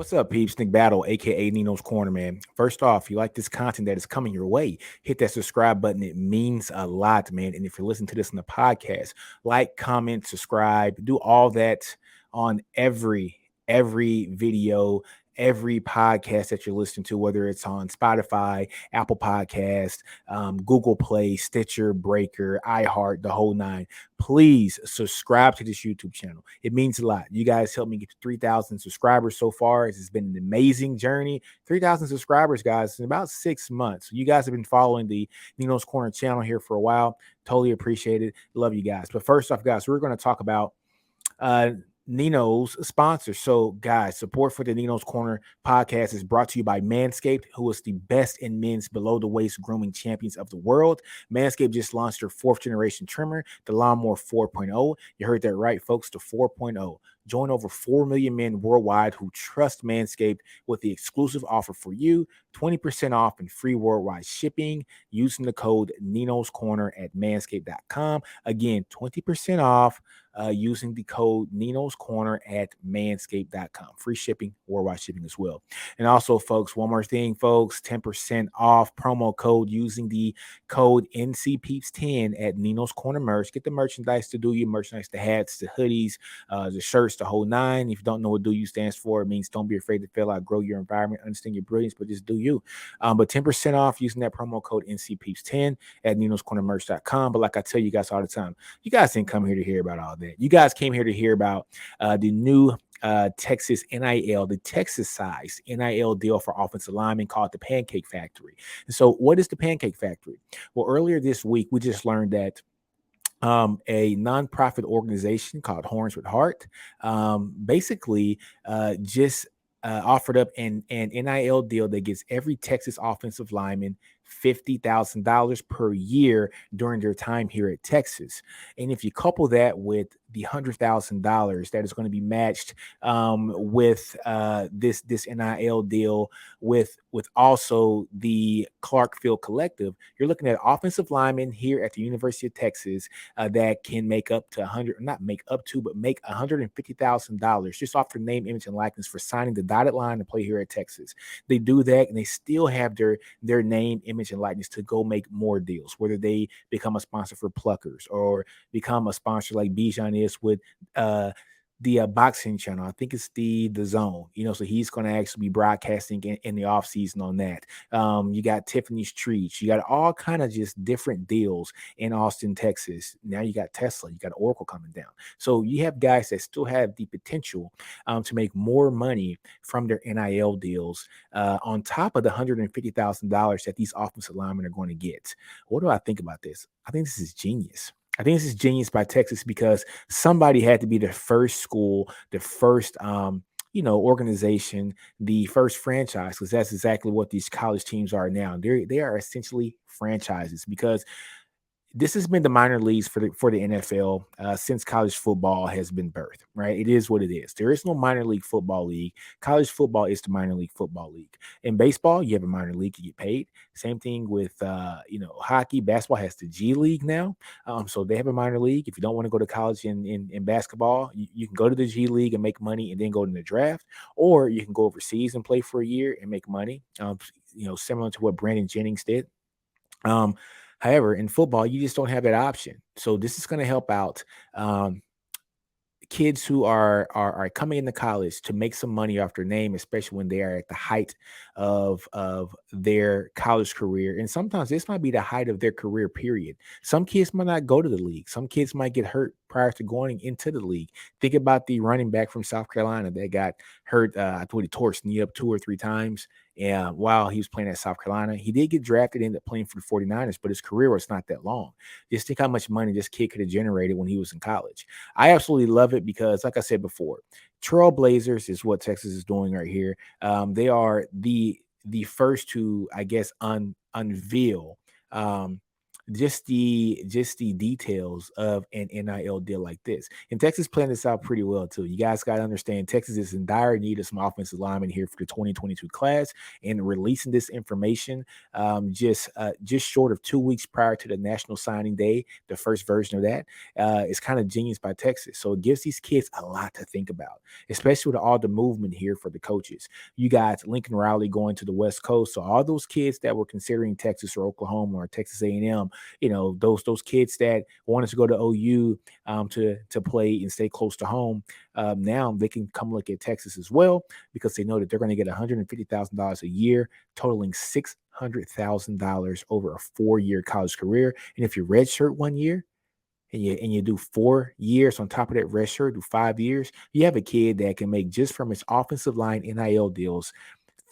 What's up, peeps? Nick Battle, aka Nino's Corner, man. First off, if you like this content that is coming your way, hit that subscribe button. It means a lot, man. And if you're listening to this on the podcast, like, comment, subscribe, do all that on every video, every podcast that you're listening to, whether it's on Spotify, Apple Podcast, Google Play, Stitcher, Breaker, iHeart, the whole nine. Please subscribe to this YouTube channel. It means a lot. You guys helped me get to 3,000 subscribers so far. It's been an amazing journey. 3,000 subscribers, guys, in about 6 months. You guys have been following the Nino's Corner channel here for a while. Totally appreciate it. Love you guys. But first off, guys, we're going to talk about Ninos sponsor. So, guys, support for the Ninos Corner podcast is brought to you by Manscaped, who is the best in men's below the waist grooming champions of the world. Manscaped just launched their 4th generation trimmer, the Lawnmower 4.0. You heard that right, folks, the 4.0. Join over 4 million men worldwide who trust Manscaped with the exclusive offer for you, 20% off and free worldwide shipping using the code NinosCorner at manscaped.com. Again, 20% off using the code NinosCorner at manscaped.com. Free shipping, worldwide shipping as well. And also, folks, one more thing, folks, 10% off promo code using the code NCPeeps10 at Ninos Corner merch. Get the merchandise to do your merchandise, the hats, the hoodies, the shirts, the whole nine. If you don't know what do you stands for, it means don't be afraid to fill out, grow your environment, understand your brilliance, but just do you. But 10% off using that promo code NCPeeps10 at NinosCornerMerch.com. But like I tell you guys all the time, you guys didn't come here to hear about all that. You guys came here to hear about the new Texas NIL, the Texas-sized NIL deal for offensive linemen called the Pancake Factory. And so what is the Pancake Factory? Well, earlier this week, we just learned that a nonprofit organization called Horns with Heart basically just offered up an NIL deal that gives every Texas offensive lineman $50,000 per year during their time here at Texas. And if you couple that with the $100,000 that is going to be matched with this NIL deal with also the Clarkfield Collective, you're looking at offensive linemen here at the University of Texas that can make up to make $150,000 just off their name, image, and likeness for signing the dotted line to play here at Texas. They do that, and they still have their name, image, and likeness to go make more deals, whether they become a sponsor for Pluckers or become a sponsor like Bijan is with the boxing channel. I think it's the Zone, so he's going to actually be broadcasting in the off season on that. You got Tiffany's Treats, you got all kind of just different deals in Austin, Texas. Now you got Tesla, you got Oracle coming down. So you have guys that still have the potential to make more money from their NIL deals on top of the $150,000 that these offensive linemen are going to get. What do I think about this? I think this is genius. I think this is genius by Texas because somebody had to be the first school, the first organization, the first franchise, because that's exactly what these college teams are now. They are essentially franchises because this has been the minor leagues for the NFL since college football has been birthed, right? It is what it is. There is no minor league football league. College football is the minor league football league. In baseball, you have a minor league, you get paid. Same thing with hockey. Basketball has the G League now, so they have a minor league. If you don't want to go to college in basketball, you can go to the G League and make money, and then go to the draft, or you can go overseas and play for a year and make money. Similar to what Brandon Jennings did. However, in football, you just don't have that option. So this is going to help out kids who are coming into college to make some money off their name, especially when they are at the height of their college career. And sometimes this might be the height of their career period. Some kids might not go to the league. Some kids might get hurt prior to going into the league. Think about the running back from South Carolina that got hurt. I thought he tore his knee up 2 or 3 times. And while he was playing at South Carolina, he did get drafted, ended up playing for the 49ers, but his career was not that long. Just think how much money this kid could have generated when he was in college. I absolutely love it because, like I said before, Trailblazers is what Texas is doing right here. They are the first to, I guess, unveil just the details of an NIL deal like this. And Texas planned this out pretty well too. You guys got to understand Texas is in dire need of some offensive linemen here for the 2022 class, and releasing this information just short of 2 weeks prior to the national signing day, the first version of that is kind of genius by Texas. So it gives these kids a lot to think about, especially with all the movement here for the coaches. You got Lincoln Riley going to the West Coast, so all those kids that were considering Texas or Oklahoma or Texas A&M, those kids that wanted to go to OU to play and stay close to home, now they can come look at Texas as well, because they know that they're going to get $150,000 a year, totaling $600,000 over a 4-year college career. And if you redshirt 1 year, and you do 4 years on top of that red shirt, do 5 years, you have a kid that can make, just from his offensive line NIL deals,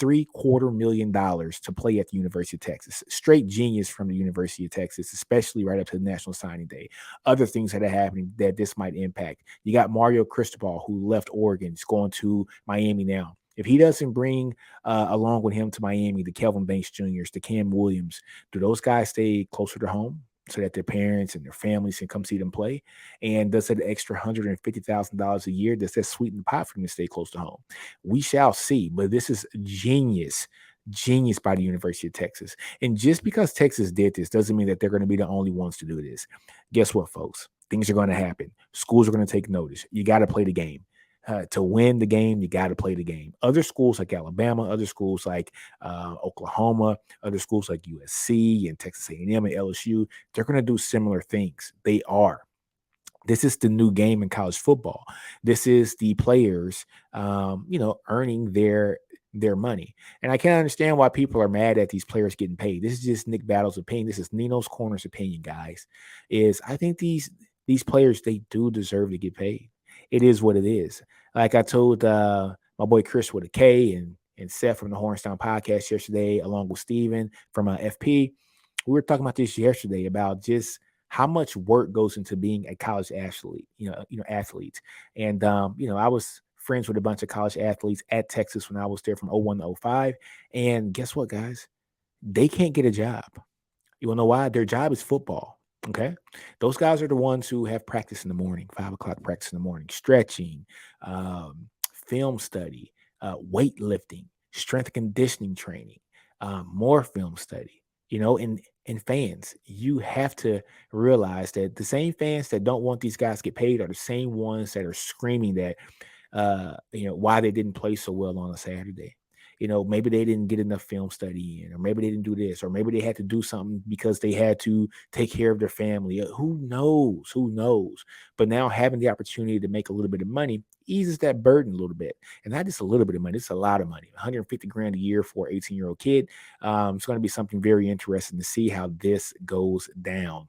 $750,000 to play at the University of Texas. Straight genius from the University of Texas, especially right up to the National Signing Day. Other things that are happening that this might impact. You got Mario Cristobal, who left Oregon. He's going to Miami now. If he doesn't bring along with him to Miami the Kelvin Banks Jr.'s, the Cam Williams, do those guys stay closer to home so that their parents and their families can come see them play? And does that extra $150,000 a year, does that sweeten the pot for them to stay close to home? We shall see. But this is genius by the University of Texas. And just because Texas did this doesn't mean that they're going to be the only ones to do this. Guess what, folks? Things are going to happen. Schools are going to take notice. You got to play the game. To win the game, you got to play the game. Other schools like Alabama, other schools like Oklahoma, other schools like USC and Texas A&M and LSU, they're going to do similar things. They are. This is the new game in college football. This is the players, earning their money. And I can't understand why people are mad at these players getting paid. This is just Nick Battle's opinion. This is NinosCorner's opinion, guys. Is I think these players, they do deserve to get paid. It is what it is. Like I told my boy Chris with a K and Seth from the Hornstown podcast yesterday, along with Steven from FP. We were talking about this yesterday about just how much work goes into being a college athlete, athletes. And I was friends with a bunch of college athletes at Texas when I was there from '01 to '05. And guess what, guys? They can't get a job. You wanna know why? Their job is football. Okay. Those guys are the ones who have practice in the morning, 5 o'clock practice in the morning, stretching, film study, weightlifting, strength and conditioning training, more film study, and fans. You have to realize that the same fans that don't want these guys to get paid are the same ones that are screaming that why they didn't play so well on a Saturday. Maybe they didn't get enough film study in, or maybe they didn't do this, or maybe they had to do something because they had to take care of their family. Who knows? Who knows? But now having the opportunity to make a little bit of money eases that burden a little bit. And not just a little bit of money, it's a lot of money. 150 grand a year for an 18-year-old kid. It's going to be something very interesting to see how this goes down.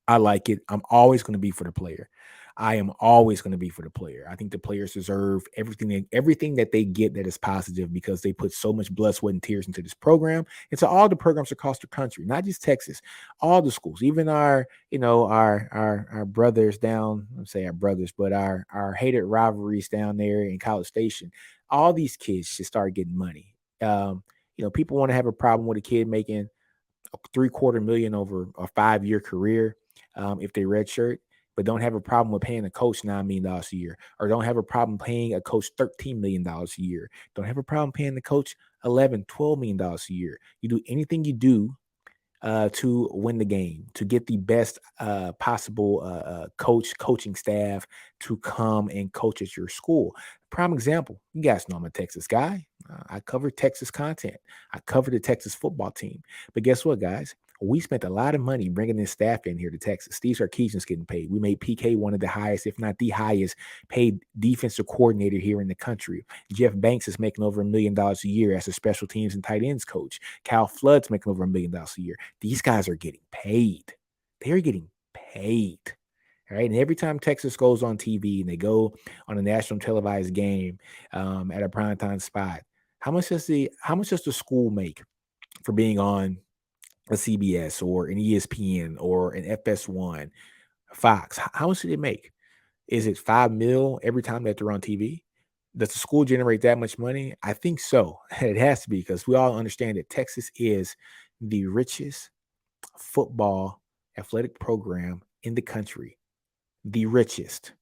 I like it. I'm always going to be for the player. I am always going to be for the player. I think the players deserve everything that they get that is positive, because they put so much blood, sweat, and tears into this program, and to all the programs across the country, not just Texas, all the schools, even our brothers down. Let's say our brothers, but our hated rivalries down there in College Station. All these kids should start getting money. People want to have a problem with a kid making 3/4 million over a 5-year career, if they redshirt, but don't have a problem with paying a coach $9 million a year, or don't have a problem paying a coach $13 million a year, don't have a problem paying the coach 11, $12 million a year. You do anything you do to win the game, to get the best possible coaching staff to come and coach at your school. Prime example, you guys know I'm a Texas guy. I cover Texas content. I cover the Texas football team. But guess what, guys? We spent a lot of money bringing this staff in here to Texas. Steve Sarkisian's getting paid. We made PK one of the highest, if not the highest, paid defensive coordinator here in the country. Jeff Banks is making over $1 million a year as a special teams and tight ends coach. Kyle Flood's making over $1 million a year. These guys are getting paid. They're getting paid. All right. And every time Texas goes on TV and they go on a national televised game at a primetime spot, how much does the school make for being on a CBS or an ESPN or an FS1, Fox? How much did it make? Is it 5 mil every time that they're on TV? Does the school generate that much money? I think so. It has to be, because we all understand that Texas is the richest football athletic program in the country, the richest.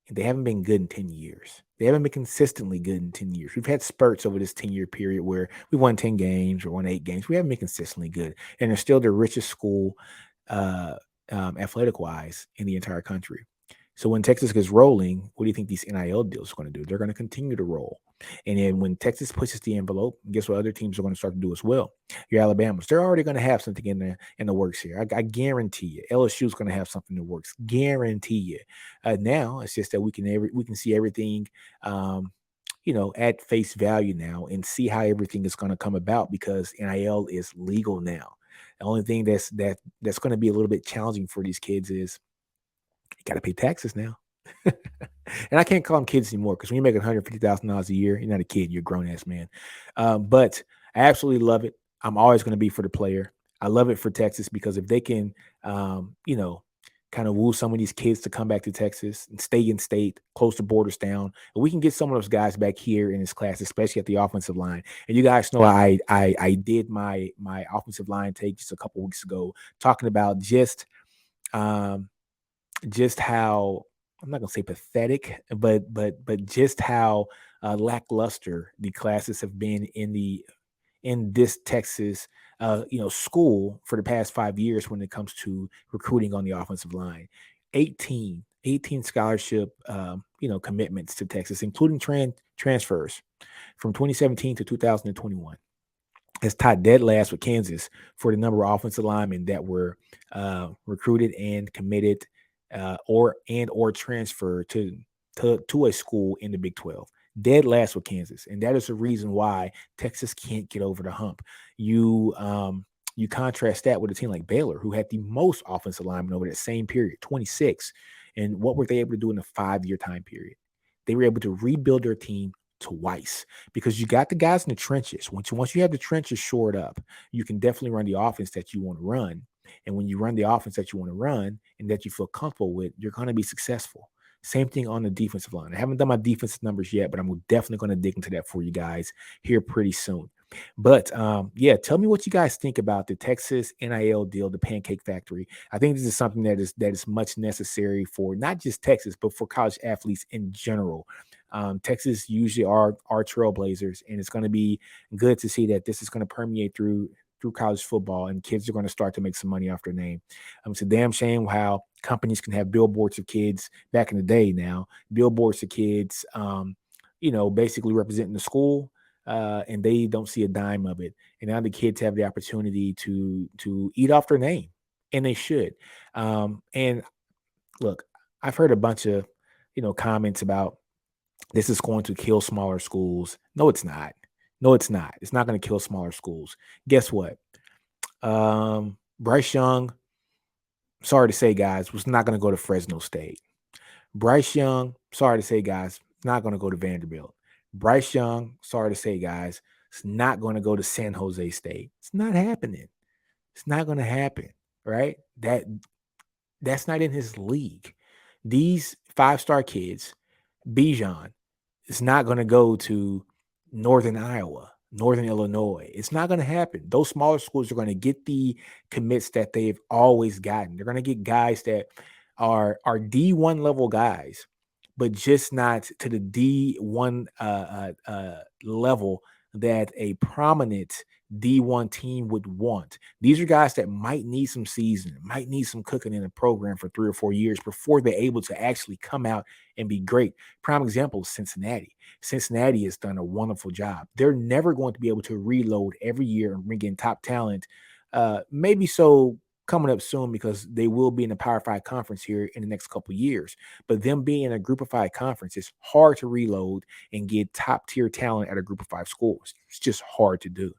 And they haven't been good in 10 years. They haven't been consistently good in 10 years. We've had spurts over this 10-year period where we won 10 games or won 8 games. We haven't been consistently good. And they're still the richest school uh, athletic wise in the entire country. So when Texas gets rolling, what do you think these NIL deals are going to do? They're going to continue to roll. And then when Texas pushes the envelope, guess what other teams are going to start to do as well? Your Alabamas, they're already going to have something in the works here. I guarantee you. LSU is going to have something in the works. Guarantee you. Now it's just that we can see everything, um, at face value now and see how everything is going to come about because NIL is legal now. The only thing that's going to be a little bit challenging for these kids is you got to pay taxes now. And I can't call them kids anymore because when you make $150,000 a year, you're not a kid, you're a grown ass man. But I absolutely love it. I'm always going to be for the player. I love it for Texas because if they can, kind of woo some of these kids to come back to Texas and stay in state, close the borders down, and we can get some of those guys back here in this class, especially at the offensive line. And you guys know I did my offensive line take just a couple weeks ago, talking about um, just how I'm not gonna say pathetic, but just how lackluster the classes have been in this Texas school for the past 5 years when it comes to recruiting on the offensive line. 18 scholarship commitments to Texas, including transfers from 2017 to 2021. It's tied dead last with Kansas for the number of offensive linemen that were recruited and committed or transferred to a school in the Big 12. Dead last with Kansas, and that is the reason why Texas can't get over the hump. You contrast that with a team like Baylor, who had the most offensive linemen over that same period, 26. And what were they able to do in a 5-year time period? They were able to rebuild their team twice because you got the guys in the trenches. Once you have the trenches shored up, you can definitely run the offense that you want to run. And when you run the offense that you want to run and that you feel comfortable with, you're going to be successful. Same thing on the defensive line. I haven't done my defensive numbers yet, but I'm definitely going to dig into that for you guys here pretty soon. But yeah, tell me what you guys think about the Texas NIL deal, the Pancake Factory. I think this is something that is much necessary for not just Texas, but for college athletes in general. Texas usually are trailblazers, and it's going to be good to see that this is going to permeate through college football, and kids are going to start to make some money off their name. It's a damn shame how companies can have billboards of kids back in the day now, billboards of kids, basically representing the school, and they don't see a dime of it. And now the kids have the opportunity to eat off their name, and they should. And look, I've heard a bunch of comments about this is going to kill smaller schools. No, it's not. No, it's not. It's not going to kill smaller schools. Guess what? Bryce Young, sorry to say, guys, was not going to go to Fresno State. Bryce Young, sorry to say, guys, not going to go to Vanderbilt. Bryce Young, sorry to say, guys, is not going to go to San Jose State. It's not happening. It's not going to happen, right? That's not in his league. These 5-star kids, Bijan, is not going to go to Northern Iowa, Northern Illinois. It's not going to happen. Those smaller schools are going to get the commits that they've always gotten. They're going to get guys that are D1 level guys, but just not to the D1 level that a prominent D1 team would want. These are guys that might need some seasoning, might need some cooking in a program for 3 or 4 years before they're able to actually come out and be great. Prime example is Cincinnati. Cincinnati has done a wonderful job. They're never going to be able to reload every year and bring in top talent. Maybe so coming up soon because they will be in the Power 5 conference here in the next couple of years. But them being in a Group of 5 conference, it's hard to reload and get top tier talent at a Group of 5 schools. It's just hard to do.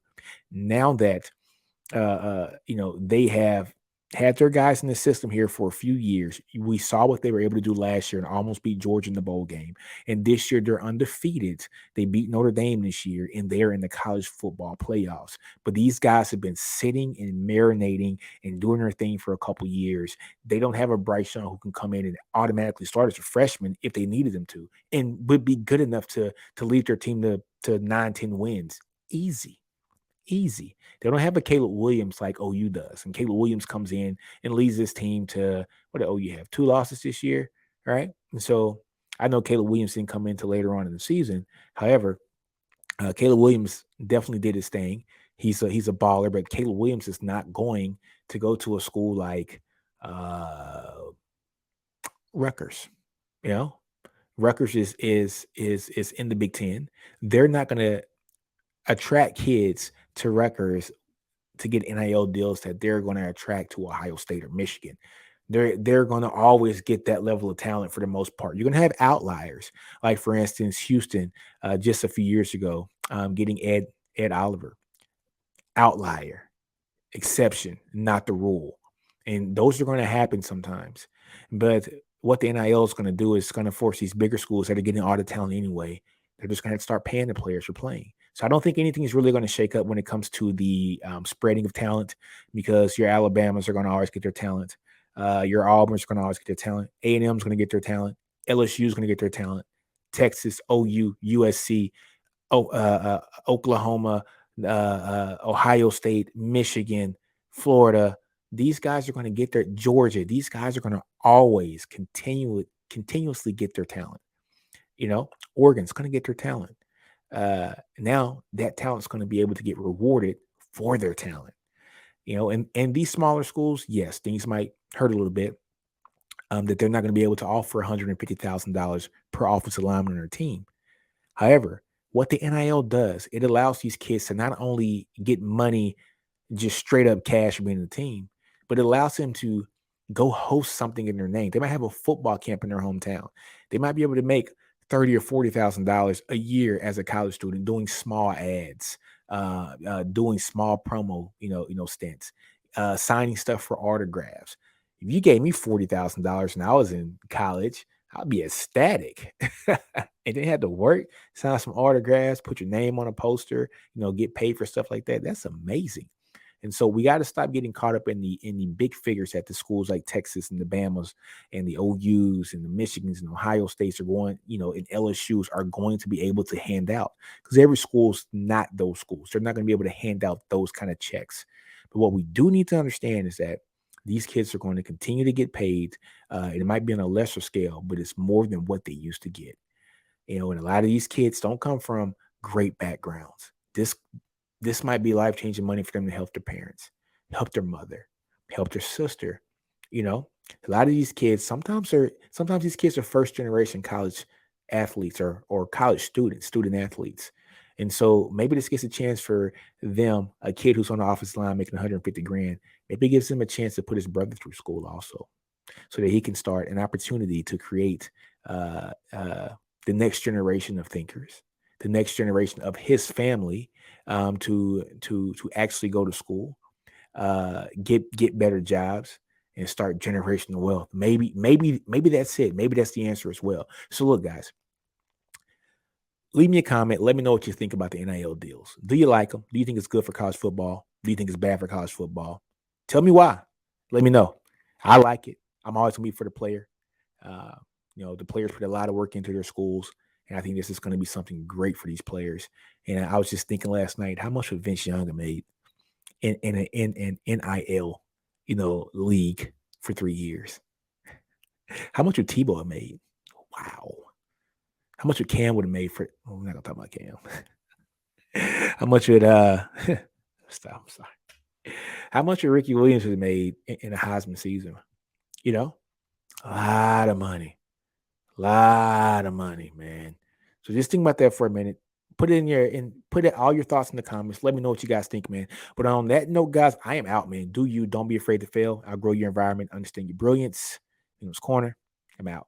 Now that they have had their guys in the system here for a few years. We saw what they were able to do last year and almost beat Georgia in the bowl game. And this year they're undefeated. They beat Notre Dame this year, and they're in the college football playoffs. But these guys have been sitting and marinating and doing their thing for a couple years. They don't have a Bryce Young who can come in and automatically start as a freshman if they needed them to, and would be good enough to lead their team to 9-10 wins. Easy. Easy. They don't have a Caleb Williams like OU does. And Caleb Williams comes in and leads this team to what do OU have? 2 losses this year, right? And so I know Caleb Williams didn't come into later on in the season. However, Caleb Williams definitely did his thing. He's a baller, but Caleb Williams is not going to go to a school like uh, Rutgers. You know, Rutgers is in the Big Ten. They're not going to attract kids to Rutgers to get NIL deals that they're going to attract to Ohio State or Michigan. They're going to always get that level of talent for the most part. You're going to have outliers, like for instance Houston, just a few years ago, getting Ed Oliver, outlier, exception, not the rule. And those are going to happen sometimes. But what the NIL is going to do is going to force these bigger schools that are getting all the talent anyway. They're just going to start paying the players for playing. So I don't think anything is really going to shake up when it comes to the spreading of talent, because your Alabamas are going to always get their talent. Your Auburn's going to always get their talent. A&M's going to get their talent. LSU's going to get their talent. Texas, OU, USC, Oklahoma, Ohio State, Michigan, Florida. These guys are going to get their Georgia. These guys are going to always continuously get their talent. Oregon's going to get their talent. Now that talent's going to be able to get rewarded for their talent. And these smaller schools, yes, things might hurt a little bit. That they're not going to be able to offer $150,000 per offensive lineman on their team. However, what the NIL does, it allows these kids to not only get money, just straight up cash from being in the team, but it allows them to go host something in their name. They might have a football camp in their hometown. They might be able to make $30,000 or $40,000 a year as a college student, doing small ads, doing small promo, stints, signing stuff for autographs. If you gave me $40,000 and I was in college, I'd be ecstatic. And then had to work, sign some autographs, put your name on a poster, get paid for stuff like that. That's amazing. And so we got to stop getting caught up in the big figures that the schools like Texas and the Bamas and the OUs and the Michigans and Ohio States are going, and LSUs are going to be able to hand out, because every school's not those schools. They're not going to be able to hand out those kind of checks. But what we do need to understand is that these kids are going to continue to get paid. It might be on a lesser scale, but it's more than what they used to get. And a lot of these kids don't come from great backgrounds. This might be life-changing money for them to help their parents, help their mother, help their sister. A lot of these kids, sometimes these kids are first-generation college athletes or college student athletes. And so maybe this gets a chance for them, a kid who's on the offensive line making 150 grand, maybe it gives him a chance to put his brother through school also, so that he can start an opportunity to create the next generation of thinkers, the next generation of his family, to actually go to school, get better jobs, and start generational wealth. Maybe that's it. Maybe that's the answer as well. So look, guys, leave me a comment. Let me know what you think about the NIL deals. Do you like them? Do you think it's good for college football? Do you think it's bad for college football? Tell me why. Let me know. I like it. I'm always going to be for the player. The players put a lot of work into their schools, and I think this is going to be something great for these players. And I was just thinking last night, how much would Vince Young made in an NIL, league for 3 years? How much would Tebow have made? Wow. How much would Cam would have made for? We're not gonna talk about Cam. How much would stop? I'm sorry. How much would Ricky Williams have made in a Heisman season? A lot of money. Lot of money, man. So just think about that for a minute. Put all your thoughts in the comments. Let me know what you guys think, man. But on that note, guys, I am out, man. Don't be afraid to fail. I'll grow your environment, understand your brilliance. NinosCorner. I'm out.